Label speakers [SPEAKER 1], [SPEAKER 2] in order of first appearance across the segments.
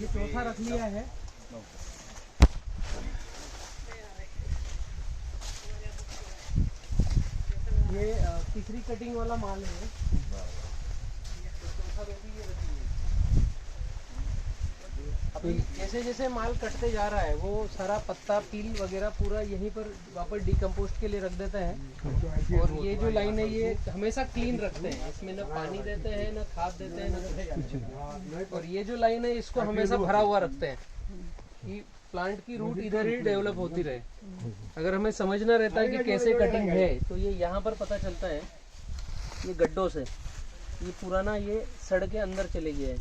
[SPEAKER 1] ये चौथा रख लिया है। ये तीसरी कटिंग वाला माल है। अभी जैसे जैसे माल कटते जा रहा है वो सारा पत्ता पील वगैरह पूरा यहीं पर वापस डिकम्पोस्ट के लिए रख देता है। और ये जो लाइन है ये हमेशा क्लीन रखते हैं, इसमें न पानी देते हैं न खाद देते हैं न। और ये जो लाइन है इसको हमेशा भरा हुआ रखते हैं कि प्लांट की रूट इधर ही डेवलप होती रहे। अगर हमें समझना रहता है कि कैसे कटिंग है तो ये यहाँ पर पता चलता है। ये गड्ढों से ये पुराना ये सड़ के अंदर चले गए हैं।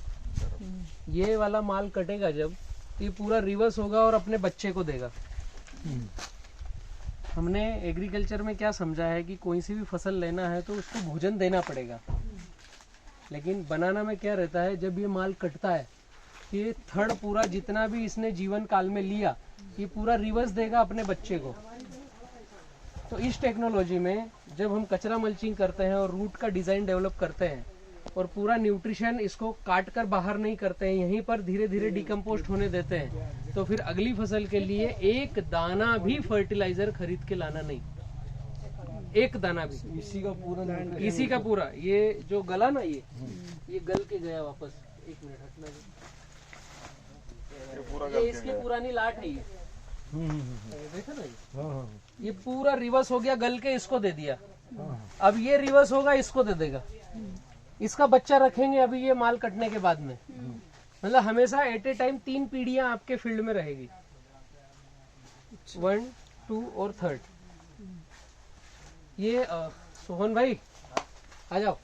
[SPEAKER 1] ये वाला माल कटेगा जब ये पूरा रिवर्स होगा और अपने बच्चे को देगा। हमने एग्रीकल्चर में क्या समझा है कि कोई सी भी फसल लेना है तो उसको भोजन देना पड़ेगा, लेकिन बनाना में क्या रहता है जब ये माल कटता है ये थड़ पूरा जितना भी इसने जीवन काल में लिया ये पूरा रिवर्स देगा अपने बच्चे को। तो इस टेक्नोलॉजी में जब हम कचरा मल्चिंग करते हैं और रूट का डिजाइन डेवलप करते हैं और पूरा न्यूट्रिशन इसको काट कर बाहर नहीं करते हैं, यहीं पर धीरे धीरे डिकम्पोस्ट होने देते हैं, तो फिर अगली फसल के लिए एक दाना भी फर्टिलाइजर खरीद के लाना नहीं, एक दाना भी। इसी का पूरा ये जो गला ना ये गल के गया वापस। एक मिनट हटना, ये इसकी पुरानी लाट है ये, देखा ना ये पूरा रिवर्स हो गया, गल के इसको दे दिया। अब ये रिवर्स होगा इसको दे देगा, इसका बच्चा रखेंगे अभी ये माल कटने के बाद में। मतलब हमेशा एट ए टाइम 3 पीढ़ियां आपके फील्ड में रहेगी, 1, 2 और 3rd। ये सोहन भाई आ जाओ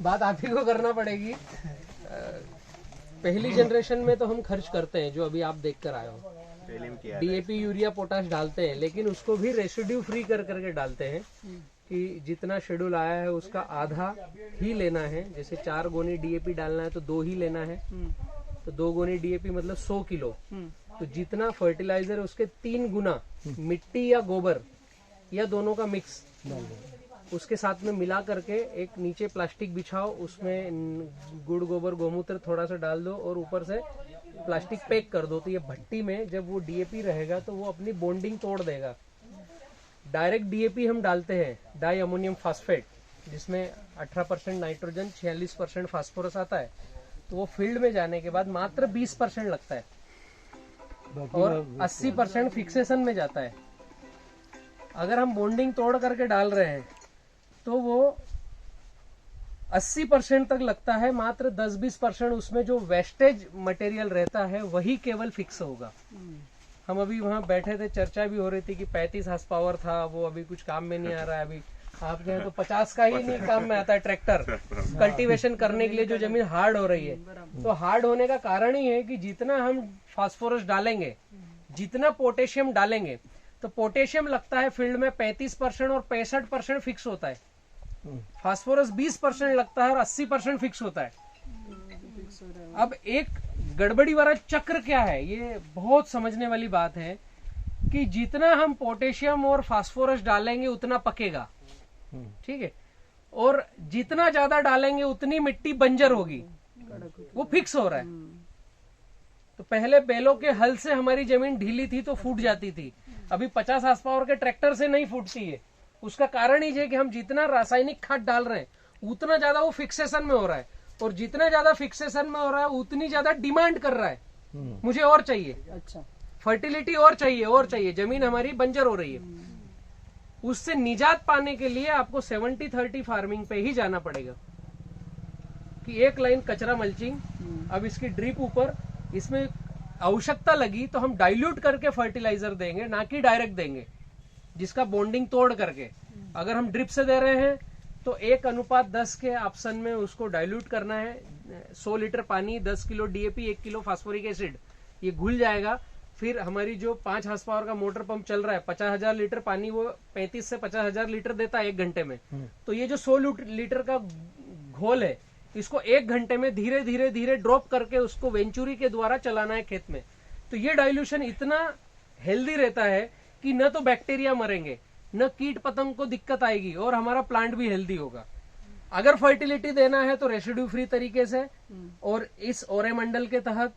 [SPEAKER 1] बात आप ही को करना पड़ेगी। पहली जनरेशन में तो हम खर्च करते हैं जो अभी आप देख कर आए हो, डीएपी यूरिया पोटाश डालते हैं, लेकिन उसको भी रेसिड्यू फ्री कर करके डालते हैं कि जितना शेड्यूल आया है उसका आधा ही लेना है। जैसे 4 गोनी डीएपी डालना है तो 2 ही लेना है, तो 2 गोनी डीएपी मतलब 100 किलो। तो जितना फर्टिलाइजर है उसके 3 गुना मिट्टी या गोबर या दोनों का मिक्स उसके साथ में मिला करके एक नीचे प्लास्टिक बिछाओ, उसमें गुड़ गोबर गोमूत्र थोड़ा सा डाल दो और ऊपर से प्लास्टिक पैक कर दो। तो ये भट्टी में जब वो डीएपी रहेगा तो वो अपनी बॉन्डिंग तोड़ देगा। डायरेक्ट डीएपी हम डालते हैं डाई अमोनियम फास्फेट, जिसमें 18% नाइट्रोजन 46% फास्फोरस आता है। तो वो फील्ड में जाने के बाद मात्र 20% लगता है और 80% फिक्सेशन में जाता है। अगर हम बॉन्डिंग तोड़ करके डाल रहे हैं तो वो 80% तक लगता है, मात्र 10-20% उसमें जो वेस्टेज मटेरियल रहता है वही केवल फिक्स होगा। हम अभी वहां बैठे थे, चर्चा भी हो रही थी कि 35 हार्स पावर था, वो अभी कुछ काम में नहीं आ रहा है। अभी आप गए तो 50 का ही नहीं काम में आता है ट्रैक्टर कल्टीवेशन करने के लिए, जो जमीन हार्ड हो रही है। तो हार्ड होने का कारण ही है कि जितना हम फास्फोरस डालेंगे, जितना पोटेशियम डालेंगे, तो पोटेशियम लगता है फील्ड में 35% और 65% फिक्स होता है। फास्फोरस 20% लगता है और 80% फिक्स होता है। अब एक गड़बड़ी वाला चक्र क्या है, ये बहुत समझने वाली बात है कि जितना हम पोटेशियम और फास्फोरस डालेंगे उतना पकेगा, ठीक है, और जितना ज्यादा डालेंगे उतनी मिट्टी बंजर होगी, वो फिक्स हो रहा है। तो पहले बैलों के हल से हमारी जमीन ढीली थी तो फूट जाती थी, अभी 50 हार्स पावर के ट्रैक्टर से नहीं फूटती है। उसका कारण ही है कि हम जितना रासायनिक खाद डाल रहे हैं उतना ज्यादा वो फिक्सेशन में हो रहा है, और जितना ज्यादा फिक्सेशन में हो रहा है उतनी ज्यादा डिमांड कर रहा है, मुझे और चाहिए, अच्छा फर्टिलिटी और चाहिए, जमीन हमारी बंजर हो रही है। उससे निजात पाने के लिए आपको 70-30 फार्मिंग पे ही जाना पड़ेगा कि एक लाइन कचरा मल्चिंग, अब इसकी ड्रिप ऊपर, इसमें आवश्यकता लगी तो हम डाइल्यूट करके फर्टिलाइजर देंगे, ना कि डायरेक्ट देंगे जिसका बॉन्डिंग तोड़ करके। अगर हम ड्रिप से दे रहे हैं तो 1:10 के ऑप्शन में उसको डाइल्यूट करना है। 100 लीटर पानी, 10 kilo DAP, 1 kilo phosphoric acid, ये घुल जाएगा। फिर हमारी जो 5 हार्स पावर का मोटर पंप चल रहा है, 50,000 लीटर पानी वो 35 से 50,000 लीटर देता है 1 घंटे में। तो ये जो 100 लीटर का घोल है इसको 1 घंटे में धीरे धीरे धीरे ड्रॉप करके उसको वेंचुरी के द्वारा चलाना है खेत में। तो ये डाइल्यूशन इतना हेल्दी रहता है कि न तो बैक्टीरिया मरेंगे, न कीट पतंग को दिक्कत आएगी, और हमारा प्लांट भी हेल्दी होगा। अगर फर्टिलिटी देना है तो रेसिड्यू फ्री तरीके से और इस ओरे मंडल के तहत,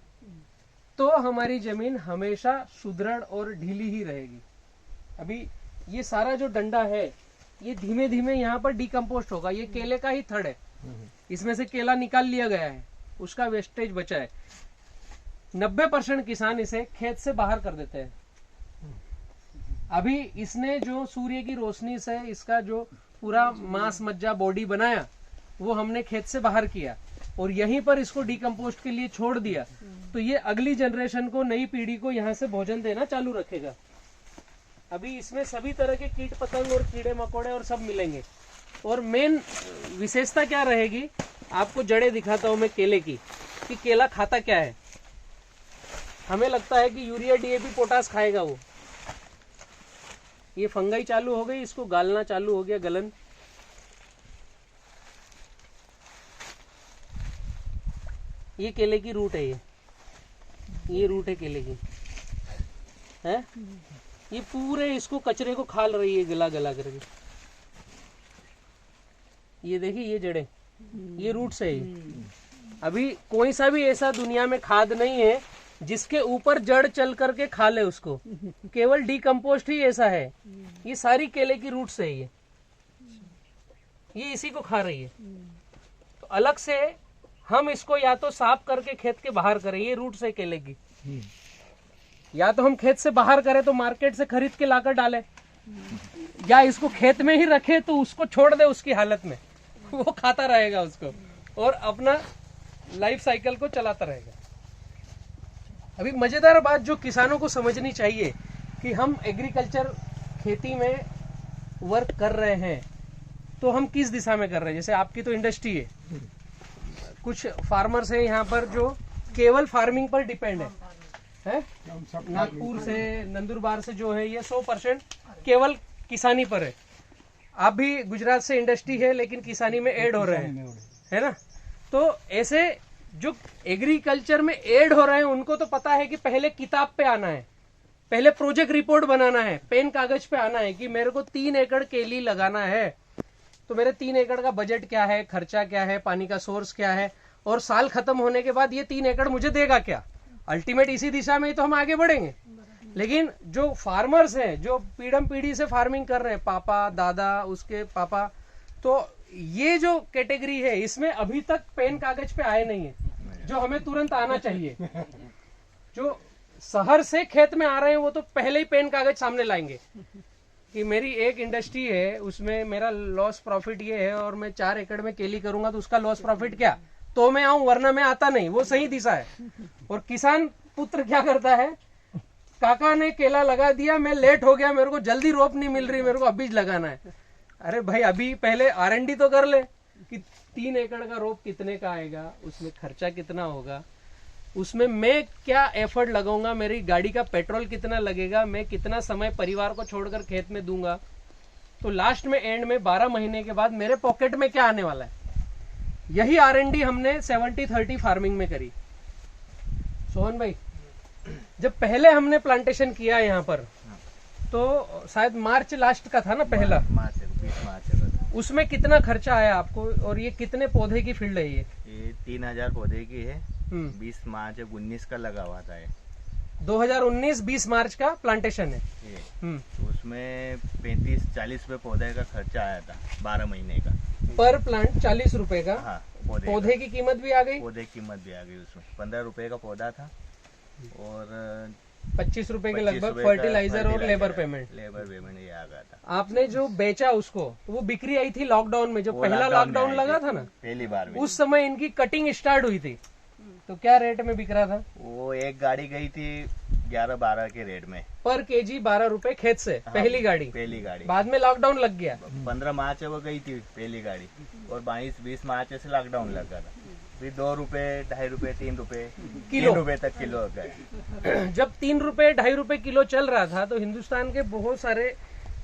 [SPEAKER 1] तो हमारी जमीन हमेशा सुदृढ़ और ढीली ही रहेगी। अभी ये सारा जो डंडा है ये धीमे धीमे यहाँ पर डिकम्पोस्ट होगा। ये केले का ही थड़ है, इसमें से केला निकाल लिया गया है, उसका वेस्टेज बचा है। 90% किसान इसे खेत से बाहर कर देते हैं। अभी इसने जो सूर्य की रोशनी से इसका जो पूरा मांस मज्जा बॉडी बनाया वो हमने खेत से बाहर किया और यहीं पर इसको डिकम्पोस्ट के लिए छोड़ दिया। तो ये अगली जनरेशन को, नई पीढ़ी को यहाँ से भोजन देना चालू रखेगा। अभी इसमें सभी तरह के कीट पतंग और कीड़े मकोड़े और सब मिलेंगे। और मेन विशेषता क्या रहेगी, आपको जड़ें दिखाता हूं मैं केले की, कि केला खाता क्या है। हमें लगता है कि यूरिया डीएपी पोटास खाएगा वो। ये फंगाई चालू हो गई, इसको गालना चालू हो गया, गलन। ये केले की रूट है, ये रूट है केले की, है। ये पूरे इसको कचरे को खाल रही है गला गला करके। ये देखिए ये जड़ें, ये रूट से है। अभी कोई सा भी ऐसा दुनिया में खाद नहीं है जिसके ऊपर जड़ चल करके खा ले उसको, केवल डिकम्पोस्ट ही ऐसा है। ये सारी केले की रूट से है, ये इसी को खा रही है। तो अलग से हम इसको या तो साफ करके खेत के बाहर करें, ये रूट से केले की, या तो हम खेत से बाहर करें तो मार्केट से खरीद के लाकर डालें, या इसको खेत में ही रखे तो उसको छोड़ दे उसकी हालत में, वो खाता रहेगा उसको और अपना लाइफ साइकिल को चलाता रहेगा। अभी मजेदार बात जो किसानों को समझनी चाहिए कि हम एग्रीकल्चर खेती में वर्क कर रहे हैं तो हम किस दिशा में कर रहे हैं। जैसे आपकी तो इंडस्ट्री है, कुछ फार्मर्स है यहाँ पर जो केवल फार्मिंग पर डिपेंड है? नागपुर से, नंदुरबार से जो है ये 100% केवल किसानी पर है। आप भी गुजरात से इंडस्ट्री है लेकिन किसानी में ऐड हो रहे हैं, है ना। तो ऐसे जो एग्रीकल्चर में ऐड हो रहे हैं उनको तो पता है कि पहले किताब पे आना है, पहले प्रोजेक्ट रिपोर्ट बनाना है, पेन कागज पे आना है कि मेरे को 3 एकड़ केली लगाना है, तो मेरे 3 एकड़ का बजट क्या है, खर्चा क्या है, पानी का सोर्स क्या है, और साल खत्म होने के बाद ये 3 एकड़ मुझे देगा क्या। अल्टीमेट इसी दिशा में ही तो हम आगे बढ़ेंगे। लेकिन जो फार्मर्स हैं जो पीढ़म पीढ़ी से फार्मिंग कर रहे हैं, पापा दादा उसके पापा, तो ये जो कैटेगरी है इसमें अभी तक पेन कागज पे आए नहीं है, जो हमें तुरंत आना चाहिए। जो शहर से खेत में आ रहे हैं वो तो पहले ही पेन कागज सामने लाएंगे कि मेरी एक इंडस्ट्री है उसमें मेरा लॉस प्रॉफिट ये है और मैं 4 एकड़ में केली करूंगा तो उसका लॉस प्रॉफिट क्या, तो मैं आऊं वरना मैं आता नहीं। वो सही दिशा है। और किसान पुत्र क्या करता है, काका ने केला लगा दिया, मैं लेट हो गया, मेरे को जल्दी रोप नहीं मिल रही, मेरे को अभी लगाना है। अरे भाई अभी पहले R&D तो कर ले कि 3 एकड़ का रोप कितने का आएगा, उसमें खर्चा कितना होगा, उसमें मैं क्या एफर्ट लगाऊंगा, मेरी गाड़ी का पेट्रोल कितना लगेगा, मैं कितना समय परिवार को छोड़कर खेत में दूंगा, तो लास्ट में एंड में 12 महीने के बाद मेरे पॉकेट में क्या आने वाला है। यही R&D हमने 70-30 फार्मिंग में करी। सोहन भाई जब पहले हमने प्लांटेशन किया यहाँ पर तो शायद मार्च लास्ट का था ना, पहला 20 मार्च। उसमें कितना खर्चा आया आपको और ये कितने पौधे की फील्ड है? ये
[SPEAKER 2] 3000 पौधे की है। 20 मार्च 19 का लगा हुआ था।
[SPEAKER 1] 2019-20 मार्च का प्लांटेशन है।
[SPEAKER 2] तो उसमें 35-40 रुपए पौधे का खर्चा आया था 12 महीने का।
[SPEAKER 1] पर प्लांट 40 रुपए का।
[SPEAKER 2] हाँ,
[SPEAKER 1] पौधे की कीमत भी आ गई।
[SPEAKER 2] पौधे की कीमत भी आ गई। उसमें 15 रुपए का पौधा था और
[SPEAKER 1] 25 रुपए के लगभग फर्टिलाइजर और लेबर पेमेंट
[SPEAKER 2] ये आ गया था।
[SPEAKER 1] आपने जो बेचा उसको तो वो बिक्री आई थी लॉकडाउन में, जो पहला लॉकडाउन लगा था ना,
[SPEAKER 2] पहली बार में।
[SPEAKER 1] उस समय इनकी कटिंग स्टार्ट हुई थी। तो क्या रेट में बिक रहा था?
[SPEAKER 2] वो एक गाड़ी गई थी 11-12 के रेट में,
[SPEAKER 1] पर केजी 12 रुपए खेत से।
[SPEAKER 2] हाँ,
[SPEAKER 1] पहली गाड़ी बाद में लॉकडाउन लग गया।
[SPEAKER 2] 15 मार्च वो गई थी पहली गाड़ी और 22-20 मार्च से लॉकडाउन लगा था। फिर 2 रुपए, 2.5 रुपए, 3 रुपए, 3 रुपए तक किलो गए।
[SPEAKER 1] जब 3 रुपए 2.5 रुपए किलो चल रहा था तो हिंदुस्तान के बहुत सारे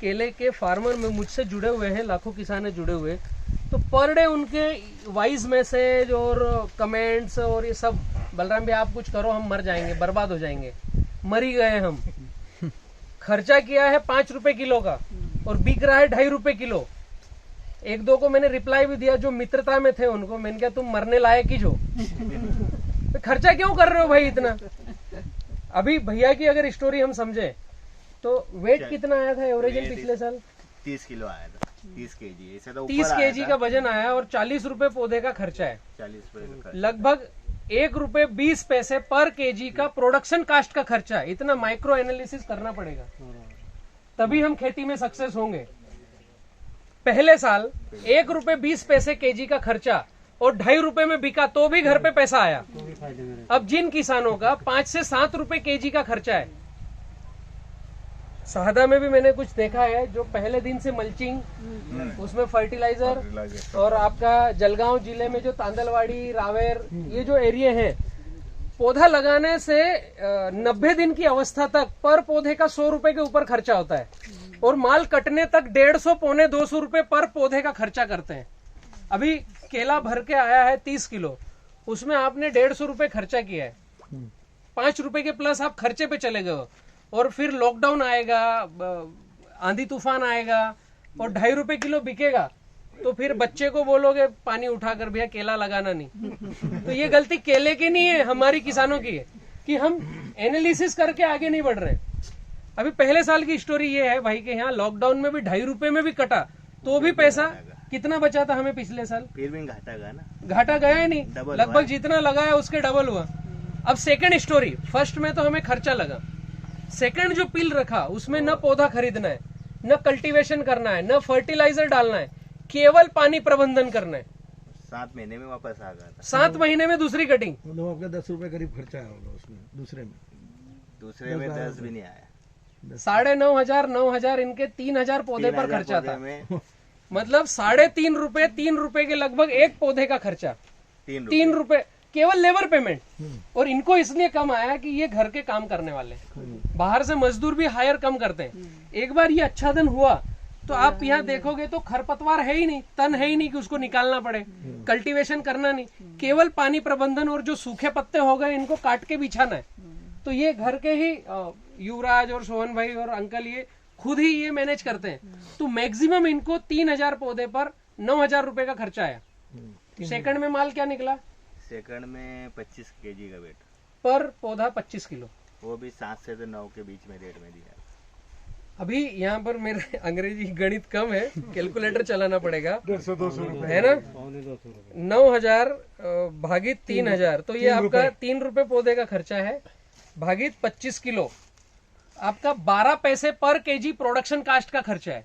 [SPEAKER 1] केले के फार्मर में मुझसे जुड़े हुए हैं, लाखों किसान जुड़े हुए, तो पर डे उनके वॉइस मैसेज और कमेंट्स और ये सब, बलराम भाई आप कुछ करो हम मर जाएंगे, बर्बाद हो जाएंगे, मर ही गए हम। खर्चा किया है 5 रुपए किलो का और बिक रहा है 2.5 रुपए किलो। एक दो को मैंने रिप्लाई भी दिया जो मित्रता में थे उनको, मैंने कहा तुम मरने लायक ही जो, तो खर्चा क्यों कर रहे हो भाई इतना। अभी भैया की अगर स्टोरी हम समझे तो वेट कितना आया था एवरेजन पिछले साल?
[SPEAKER 2] 30 किलो आया था, 30 केजी, ऐसे तो
[SPEAKER 1] 30 केजी का वजन आया और 40 रुपए पौधे का खर्चा है।
[SPEAKER 2] 40 रुपए का
[SPEAKER 1] लगभग 1 रुपए 20 पैसे पर केजी का प्रोडक्शन कास्ट का खर्चा है। इतना माइक्रो एनालिसिस करना पड़ेगा, तभी हम खेती में सक्सेस होंगे। पहले साल 1 रुपए 20 पैसे केजी का खर्चा और 2.5 रुपए में बिका तो भी घर पे पैसा आया। अब जिन किसानों का 5 से 7 रुपए केजी का खर्चा है, शहादा में भी मैंने कुछ देखा है जो पहले दिन से मल्चिंग, उसमें फर्टिलाइजर, और आपका जलगांव जिले में जो तांदलवाड़ी, रावेर, ये जो एरिया है, पौधा लगाने से 90 दिन की अवस्था तक पर पौधे का 100 रुपए के ऊपर खर्चा होता है और माल कटने तक 150 पौने 200 रुपए पर पौधे का खर्चा करते हैं। अभी केला भर के आया है 30 किलो, उसमें आपने 150 रुपए खर्चा किया है, 5 रुपए के प्लस आप खर्चे पे चले गए हो, और फिर लॉकडाउन आएगा, आंधी तूफान आएगा और 2.5 रुपए किलो बिकेगा, तो फिर बच्चे को बोलोगे पानी उठाकर भैया केला लगाना नहीं। तो ये गलती केले की नहीं है, हमारी किसानों की है कि हम एनालिसिस करके आगे नहीं बढ़ रहे। अभी पहले साल की स्टोरी ये है भाई के यहाँ लॉकडाउन में भी 2.5 रुपए में भी कटा, तो भी पैसा कितना बचा था हमें पिछले साल?
[SPEAKER 2] फिर भी घाटा गया ना,
[SPEAKER 1] घाटा गया ही नहीं, लगभग जितना लगाया उसके डबल हुआ। अब सेकंड स्टोरी, फर्स्ट में तो हमें खर्चा लगा, सेकंड जो पिल रखा उसमें न पौधा खरीदना है, न कल्टीवेशन करना है, न फर्टिलाइजर डालना है, केवल पानी प्रबंधन करना है।
[SPEAKER 2] 7 महीने में वापस आ गया था।
[SPEAKER 1] 7 महीने में दूसरी कटिंग,
[SPEAKER 3] मतलब आपका 10 रुपए करीब खर्चा होगा उसमें, दूसरे में
[SPEAKER 2] 10 भी नहीं आया।
[SPEAKER 1] 9,500 9,000 इनके 3,000 पौधे पर खर्चा था। मतलब 3.5 रुपए, 3 रुपए के लगभग एक पौधे का खर्चा, 3 रुपए केवल लेबर पेमेंट। और इनको इसलिए कम आया कि ये घर के काम करने वाले, बाहर से मजदूर भी हायर कम करते हैं। एक बार ये आच्छादन हुआ तो आप यहाँ देखोगे तो खरपतवार है ही नहीं, तन है ही नहीं कि उसको निकालना पड़े, कल्टीवेशन करना नहीं, केवल पानी प्रबंधन और जो सूखे पत्ते हो गए इनको काट के बिछाना है। तो ये घर के ही युवराज और सोहन भाई और अंकल ये खुद ही ये मैनेज करते हैं। तो मैक्सिमम इनको 3,000 पौधे पर 9,000 रुपए का खर्चा आया। सेकंड में माल क्या निकला?
[SPEAKER 2] सेकंड में 25 केजी का वेट
[SPEAKER 1] पर पौधा 25 किलो,
[SPEAKER 2] वो भी 7 से 9 के बीच में रेट में दिया।
[SPEAKER 1] अभी यहाँ पर मेरे अंग्रेजी गणित कम है, कैलकुलेटर चलाना पड़ेगा,
[SPEAKER 3] 150-200 रुपए
[SPEAKER 1] है ना। 9,000 भागित 3,000, तो ये आपका 3 रुपए पौधे का खर्चा है, भागित 25 किलो, आपका 12 पैसे पर केजी प्रोडक्शन कास्ट का खर्चा है।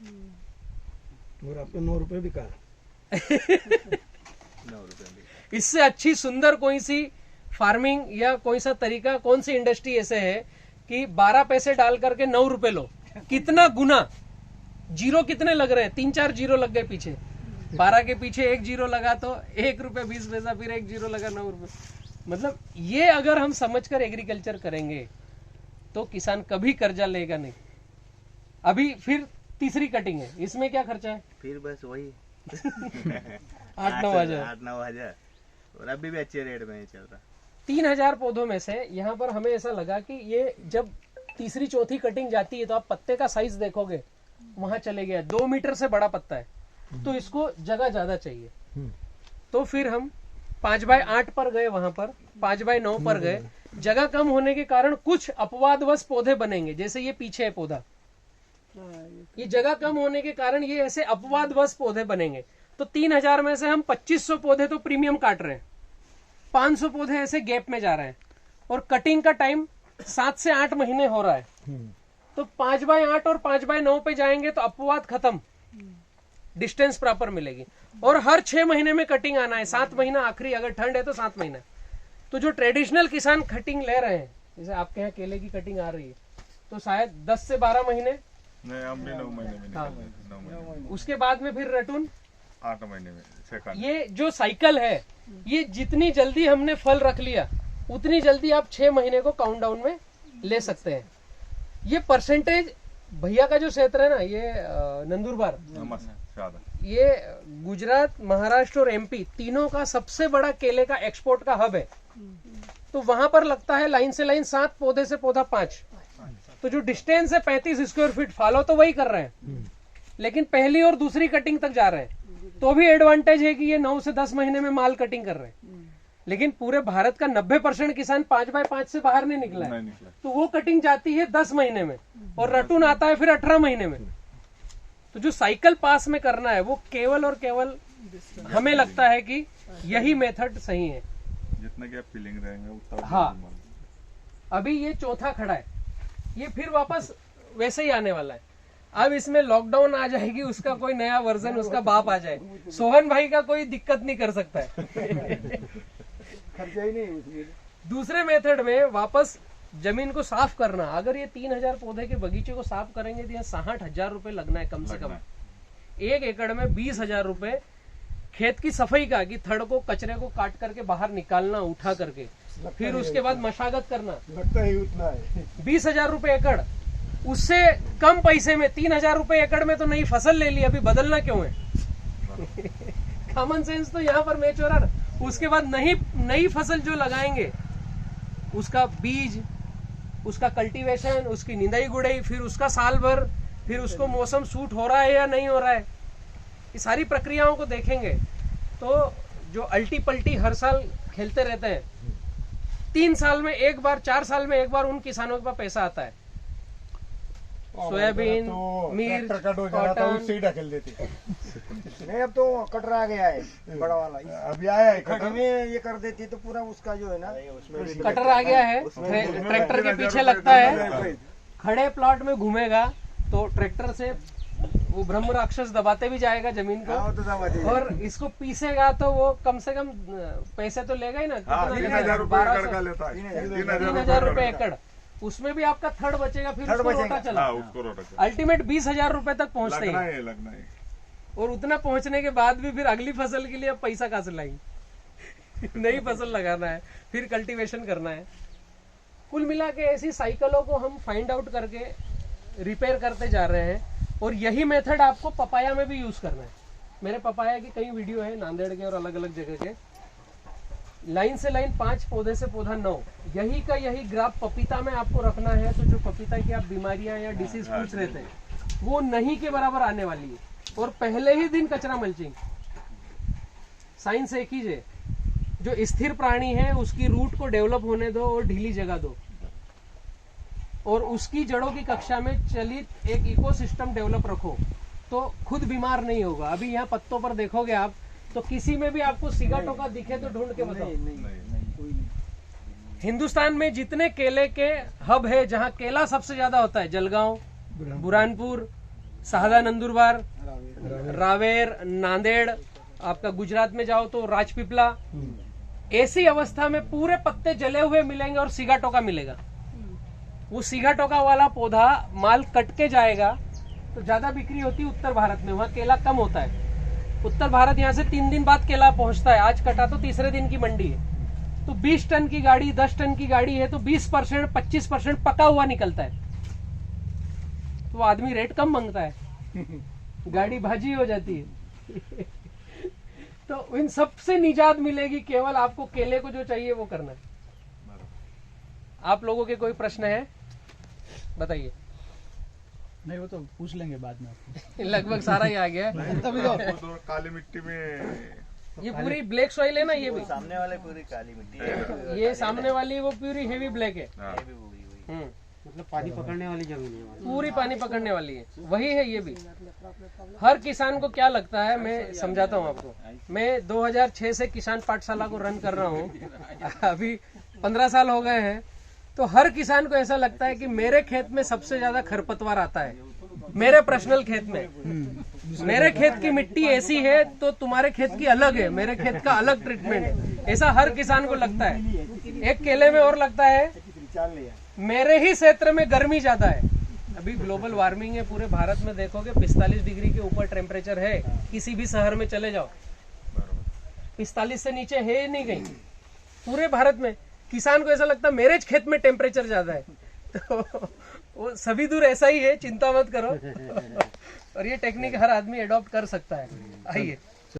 [SPEAKER 3] और आपको 9 रुपए भी कहा
[SPEAKER 2] 9 रुपए में।
[SPEAKER 1] इससे अच्छी सुंदर कोई सी फार्मिंग या कोई सा तरीका, कौन सी इंडस्ट्री ऐसे है कि 12 पैसे डाल करके 9 रुपए लो? कितना गुना, जीरो कितने लग रहे हैं? 3-4 जीरो लग गए पीछे, 12 के पीछे 1 जीरो लगा तो 1 रुपए 20 पैसा, फिर 1 जीरो लगा 9 रुपए। मतलब ये अगर हम समझकर एग्रीकल्चर करेंगे तो किसान कभी कर्जा लेगा नहीं। अभी फिर तीसरी कटिंग है, इसमें क्या खर्चा है?
[SPEAKER 2] फिर बस वही
[SPEAKER 1] 8-9 हजार।
[SPEAKER 2] 8-9 हजार, और अभी भी अच्छे रेट में चल रहा।
[SPEAKER 1] 3,000 पौधों में से यहाँ पर हमें ऐसा लगा कि ये जब तीसरी चौथी कटिंग जाती है तो आप पत्ते का साइज देखोगे, वहां चले गया 2 मीटर से बड़ा पत्ता है, तो इसको जगह ज्यादा चाहिए। तो फिर हम 5x8 पर गए, वहां पर 5x9 पर गए। जगह कम होने के कारण कुछ अपवादवश पौधे बनेंगे, जैसे ये पीछे है पौधा, ये जगह कम होने के कारण ये ऐसे अपवादवश पौधे बनेंगे। तो 3,000 में से हम 2500 पौधे तो प्रीमियम काट रहे हैं, 500 पौधे ऐसे गैप में जा रहे हैं, और कटिंग का टाइम 7 से 8 महीने हो रहा है। तो 5x8 और 5x9 पे जाएंगे तो अपवाद खत्म, डिस्टेंस प्रॉपर मिलेगी। और हर 6 महीने में कटिंग आना है, 7 महीना आखिरी, अगर ठंड है तो 7 महीना। तो जो ट्रेडिशनल किसान कटिंग ले रहे हैं, जैसे आपके यहाँ केले की कटिंग आ रही है, तो शायद 10 से 12 महीने,
[SPEAKER 4] नहीं हम भी 9 महीने में
[SPEAKER 1] हाँ।
[SPEAKER 4] निकल 9 महीने में,
[SPEAKER 1] उसके बाद में फिर रटून,
[SPEAKER 4] 8 महीने में सेकंड।
[SPEAKER 1] ये जो साइकिल है, ये जितनी जल्दी हमने फल रख लिया उतनी जल्दी आप 6 महीने को काउंटडाउन में ले सकते हैं। ये परसेंटेज भैया का जो क्षेत्र है ना, ये नंदुरबार,
[SPEAKER 4] ज्यादा
[SPEAKER 1] ये गुजरात, महाराष्ट्र और एमपी तीनों का सबसे बड़ा केले का एक्सपोर्ट का हब है। तो वहां पर लगता है लाइन से लाइन 7, पौधे से पौधा 5। तो जो डिस्टेंस है 35 स्क्वायर फीट, फॉलो तो वही कर रहे हैं, लेकिन पहली और दूसरी कटिंग तक जा रहे हैं। तो भी एडवांटेज है कि ये 9 से 10 महीने में माल कटिंग कर रहे हैं। लेकिन पूरे भारत का 90% किसान 5x5 से बाहर नहीं निकला है,
[SPEAKER 4] नहीं निकला।
[SPEAKER 1] तो वो कटिंग जाती है 10 महीने में और रटून आता है फिर 18 महीने में। तो जो साइकिल पास में करना है वो केवल और केवल हमें लगता है कि यही मेथड सही है।
[SPEAKER 4] जितना की आप फीलिंग रहेंगे उतना
[SPEAKER 1] हाँ। अभी ये चौथा खड़ा है, ये फिर वापस वैसे ही आने वाला है। अब इसमें लॉकडाउन आ जाएगी, उसका कोई नया वर्जन, उसका बाप आ जाए, सोहन भाई का कोई दिक्कत नहीं कर सकता है।
[SPEAKER 3] खर्चा ही नहीं उसमें।
[SPEAKER 1] दूसरे मेथड में वापस जमीन को साफ करना, अगर ये 3000 पौधे के बगीचे को साफ करेंगे तो यहाँ 60,000 रुपए लगना है कम से कम। 1 एकड़ में 20,000 रुपए खेत की सफाई का, कि थड़ को, कचरे को काट करके बाहर निकालना उठा करके, फिर उसके बाद मशागत करना,
[SPEAKER 3] लगता ही उतना है।
[SPEAKER 1] 20,000 रुपए एकड़। उससे कम पैसे में 3,000 रुपए एकड़ में तो नई फसल ले ली, अभी बदलना क्यों है? कॉमन सेंस तो यहाँ पर मैच हो रहा है। उसके बाद नई फसल जो लगाएंगे, उसका बीज, उसका कल्टीवेशन, उसकी निंदाई गुड़ाई, फिर उसका साल भर, फिर उसको मौसम सूट हो रहा है या नहीं हो रहा है, ये सारी प्रक्रियाओं को देखेंगे। तो जो अल्टी पल्टी हर साल खेलते रहते हैं, 3 साल में एक बार, 4 साल में एक बार उन किसानों के पास पैसा आता है। सोयाबीन, मिर्च, कॉटन,
[SPEAKER 3] उससे ही ढकेल देते।
[SPEAKER 5] नहीं, अब तो कटर आ गया है बड़ा वाला।
[SPEAKER 3] अभी आया है
[SPEAKER 5] खड़ी में ये कर देती तो पूरा उसका जो है ना,
[SPEAKER 1] कटर आ गया है, ट्रैक्टर के पीछे लगता है, खड़े प्लॉट में घूमेगा तो ट्रैक्टर से वो ब्रह्म राक्षस दबाते भी जाएगा जमीन को,
[SPEAKER 5] तो दबा देगा।
[SPEAKER 1] और इसको पीसेगा तो वो कम से कम पैसे तो लेगा ही ना।
[SPEAKER 4] 3,000 रुपए एकड़ का लेता है।
[SPEAKER 1] 3,000 रुपए एकड़, उसमें भी आपका थर्ड बचेगा, फिर उसको रोटा चला।
[SPEAKER 4] हाँ, उसको रोटा
[SPEAKER 1] अल्टीमेट 20,000 रुपए तक पहुंचते
[SPEAKER 4] लगना
[SPEAKER 1] हैं।
[SPEAKER 4] है, लगना है।
[SPEAKER 1] और उतना पहुंचने के बाद भी फिर अगली फसल के लिए अब पैसा कहाँ से लाएंगे? नई फसल लगाना है, फिर कल्टीवेशन करना है। कुल मिला के ऐसी साइकिलों को हम फाइंड आउट करके रिपेयर करते जा रहे हैं। और यही मेथड आपको पपाया में भी यूज करना है। मेरे पपाया की कई वीडियो है, नांदेड़ के और अलग अलग जगह के। लाइन से लाइन 5, पौधे से पौधा 9, यही का यही ग्राफ पपीता में आपको रखना है। तो जो पपीता की आप बीमारियां या डिसीज पूछ रहे थे, वो नहीं के बराबर आने वाली है। और पहले ही दिन कचरा मल्चिंग। साइंस एक ही है, जो स्थिर प्राणी है उसकी रूट को डेवलप होने दो और ढीली जगह दो, और उसकी जड़ों की कक्षा में चलित एक इकोसिस्टम डेवलप रखो, तो खुद बीमार नहीं होगा। अभी यहाँ पत्तों पर देखोगे आप, तो किसी में भी आपको सिगा टोका दिखे तो ढूंढ के बताओ। हिंदुस्तान में जितने केले के हब है, जहाँ केला सबसे ज्यादा होता है, जलगांव, बुरहानपुर, शहादा, नंदुरबार, रावेर, नांदेड़, आपका गुजरात में जाओ तो राजपीपला। ऐसी अवस्था में पूरे पत्ते जले हुए मिलेंगे और सिगा टोका मिलेगा। वो सिगा टोका वाला पौधा माल कट के जाएगा तो ज्यादा बिक्री होती है उत्तर भारत में, वहाँ केला कम होता है। उत्तर भारत यहाँ से 3 दिन बाद केला पहुंचता है, आज कटा तो तीसरे दिन की मंडी है। तो 20 टन की गाड़ी, 10 टन की गाड़ी है तो 20%, 25% पका हुआ निकलता है। तो आदमी रेट कम मांगता है, गाड़ी भाजी हो जाती है। तो इन सबसे निजात मिलेगी, केवल आपको केले को जो चाहिए वो करना है। आप लोगों के कोई प्रश्न है बताइए।
[SPEAKER 6] नहीं, वो तो पूछ लेंगे बाद में आपको।
[SPEAKER 1] लगभग सारा ही आ गया है।
[SPEAKER 4] तो काली मिट्टी में
[SPEAKER 1] ये पूरी ब्लैक सॉइल है ना, ये भी
[SPEAKER 2] सामने वाले पूरी काली मिट्टी है।
[SPEAKER 1] ये सामने वाली वो पूरी हेवी ब्लैक है।
[SPEAKER 4] हाँ।
[SPEAKER 2] ये भी वही वही।
[SPEAKER 6] मतलब पानी पकड़ने वाली जमीन है।
[SPEAKER 1] पूरी पानी पकड़ने वाली है, वही है ये भी। हर किसान को क्या लगता है, मैं समझाता हूँ आपको। मैं 2006 से किसान पाठशाला को रन कर रहा हूँ, अभी 15 साल हो गए हैं। तो हर किसान को ऐसा लगता है कि मेरे खेत में सबसे ज्यादा खरपतवार आता है, मेरे पर्सनल खेत में। मेरे खेत की मिट्टी ऐसी है तो तुम्हारे खेत की अलग है, मेरे खेत का अलग ट्रीटमेंट है, ऐसा हर किसान को लगता है। एक केले में और लगता है, मेरे ही क्षेत्र में गर्मी ज्यादा है। अभी ग्लोबल वार्मिंग है, पूरे भारत में देखोगे 45 डिग्री के ऊपर टेम्परेचर है। किसी भी शहर में चले जाओ, 45 से नीचे है नहीं कहीं पूरे भारत में। किसान को ऐसा लगता है मेरे खेत में टेम्परेचर ज्यादा है। तो वो सभी दूर ऐसा ही है, चिंता मत करो। और ये टेक्निक हर आदमी एडॉप्ट कर सकता है। आइए